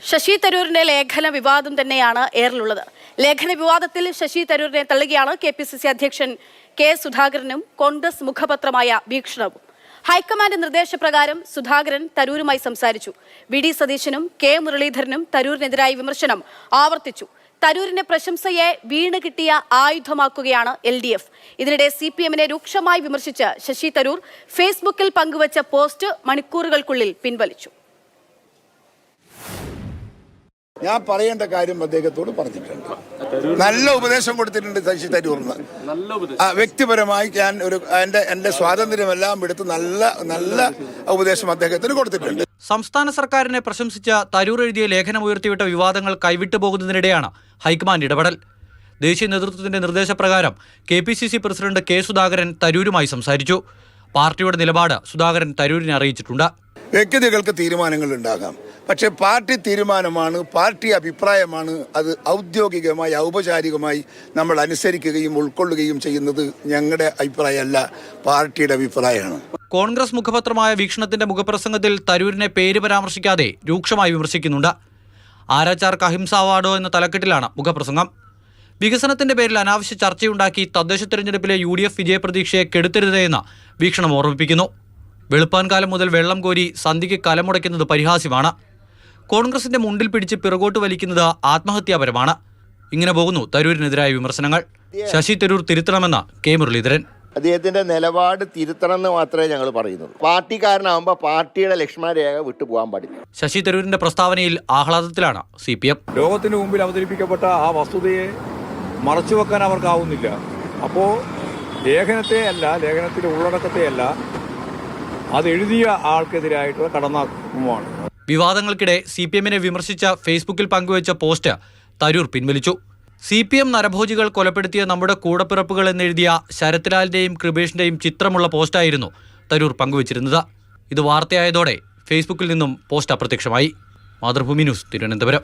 ശശി തരൂരിന്റെ ലേഖന വിവാദം തന്നെയാണ് ഏറിലുള്ളത്. ലേഖന വിവാദത്തിൽ ശശി തരൂരിനെ തള്ളുകയാണ് KPCC അധ്യക്ഷൻ കെ സുധാകരനും കോൺഗ്രസ് മുഖപത്രമായ വീക്ഷണവും. ഹൈക്കമാൻഡ് നിർദ്ദേശപ്രകാരം സുധാകരൻ തരൂരുമായി സംസാരിച്ചു. VD സതീശനും K മുരളീധരനും തരൂരിനെതിരായി വിമർശനം ആവർത്തിച്ചു. തരൂരിന്റെ പ്രശംസയെ വീണ് കിട്ടിയ ആയുധമാക്കുകയാണ് LDF. ഇതിനിടെ CPM-നെ രൂക്ഷമായി വിമർശിച്ച് ശശി തരൂർ ഫേസ്ബുക്കിൽ പങ്കുവച്ച പോസ്റ്റ് മണിക്കൂറുകൾക്കുള്ളിൽ പിൻവലിച്ചു. ഞാൻ പറയേണ്ട കാര്യം അദ്ദേഹത്തോട് പറഞ്ഞിട്ടുണ്ട്. നല്ല ഉപദേശം കൊടുത്തിട്ടുണ്ട് ശശി തരൂറിന്. വ്യക്തിപരമായി ഞാൻ എന്റെ സ്വാതന്ത്ര്യമെല്ലാം എടുത്ത് നല്ല ഉപദേശം അദ്ദേഹത്തിന് കൊടുത്തിട്ടുണ്ട്. സംസ്ഥാന സർക്കാരിനെ പ്രശംസിച്ച തരൂർ എഴുതിയ ലേഖനം ഉയർത്തിവിട്ട വിവാദങ്ങൾ കൈവിട്ടു പോകുന്നതിനിടെയാണ് ഹൈക്കമാൻഡ് ഇടപെടൽ. ദേശീയ നേതൃത്വത്തിന്റെ നിർദ്ദേശപ്രകാരം KPCC പ്രസിഡന്റ് K സുധാകരൻ തരൂരുമായി സംസാരിച്ചു. പാർട്ടിയുടെ നിലപാട് സുധാകരൻ തരൂരിനെ അറിയിച്ചിട്ടുണ്ട്. വ്യക്തികൾക്ക് തീരുമാനങ്ങൾ ഉണ്ടാകാം, പക്ഷെ പാർട്ടി തീരുമാനമാണ്, പാർട്ടി അഭിപ്രായമാണ്. അത് ഔദ്യോഗികമായി ഔപചാരികമായി നമ്മൾ അനുസരിക്കുകയും ഉൾക്കൊള്ളുകയും ചെയ്യുന്നത് ഞങ്ങളുടെ അഭിപ്രായമല്ല, പാർട്ടിയുടെ അഭിപ്രായമാണ്. കോൺഗ്രസ് മുഖപത്രമായ വീക്ഷണത്തിന്റെ മുഖപ്രസംഗത്തിൽ തരൂരിനെ പേര് പരാമർശിക്കാതെ രൂക്ഷമായി വിമർശിക്കുന്നുണ്ട്. ആരാച്ചാർക്ക് അഹിംസ അവാർഡോ എന്ന തലക്കെട്ടിലാണ് മുഖപ്രസംഗം. വികസനത്തിന്റെ പേരിൽ അനാവശ്യ ചർച്ചയുണ്ടാക്കി തദ്ദേശ തെരഞ്ഞെടുപ്പിലെ UDF വിജയപ്രതീക്ഷയെ കെടുത്തരുതെന്ന് വീക്ഷണം ഓർമ്മിപ്പിക്കുന്നു. വെളുപ്പാൻകാലം മുതൽ വെള്ളം കോരി സന്ധിക്ക് കലമുടയ്ക്കുന്നത് പരിഹാസ്യമാണ്. കോൺഗ്രസിന്റെ മുണ്ടിൽ പിടിച്ച് പിറകോട്ട് വലിക്കുന്നത് ആത്മഹത്യാപരമാണ്. ഇങ്ങനെ പോകുന്നു തരൂരിനെതിരായ വിമർശനങ്ങൾ. ശശി തരൂർ തിരുത്തണമെന്ന് K മുരളീധരൻ. അദ്ദേഹത്തിന്റെ നിലപാട് തിരുത്തണം എന്ന് മാത്രമേ ഞങ്ങൾ പറയുന്നുള്ളൂ. പാർട്ടിക്കാരനാകുമ്പോൾ പാർട്ടിയുടെ ലക്ഷ്മണരേഖ വിട്ടുപോകാൻ പാടില്ല. ശശി തരൂരിന്റെ പ്രസ്താവനയിൽ ആഹ്ലാദത്തിലാണ് CPM. ലോകത്തിന് മുമ്പിൽ അവതരിപ്പിക്കപ്പെട്ട ആ വസ്തുതയെ മറച്ചുവെക്കാൻ അവർക്കാവുന്നില്ല. അപ്പോൾ ലേഖനത്തിലെ ഉള്ളടക്കത്തെയല്ല, അതെഴുതിയ ആൾക്കെതിരായിട്ടുള്ള കടന്നാക്രമമാണ്. വിവാദങ്ങൾക്കിടെ CPM-നെ വിമർശിച്ച ഫേസ്ബുക്കിൽ പങ്കുവച്ച പോസ്റ്റ് തരൂർ പിൻവലിച്ചു. CPM നരഭോജികൾ കൊലപ്പെടുത്തിയ നമ്മുടെ കൂടപ്പിറപ്പുകൾ എന്നെഴുതിയ ശരത്ലാലിന്റെയും കൃപേഷിന്റെയും ചിത്രമുള്ള പോസ്റ്റായിരുന്നു തരൂർ പങ്കുവച്ചിരുന്നത്. ഇത് വാർത്തയായതോടെ ഫേസ്ബുക്കിൽ നിന്നും പോസ്റ്റ് അപ്രത്യക്ഷമായി. മാതൃഭൂമി ന്യൂസ്, തിരുവനന്തപുരം.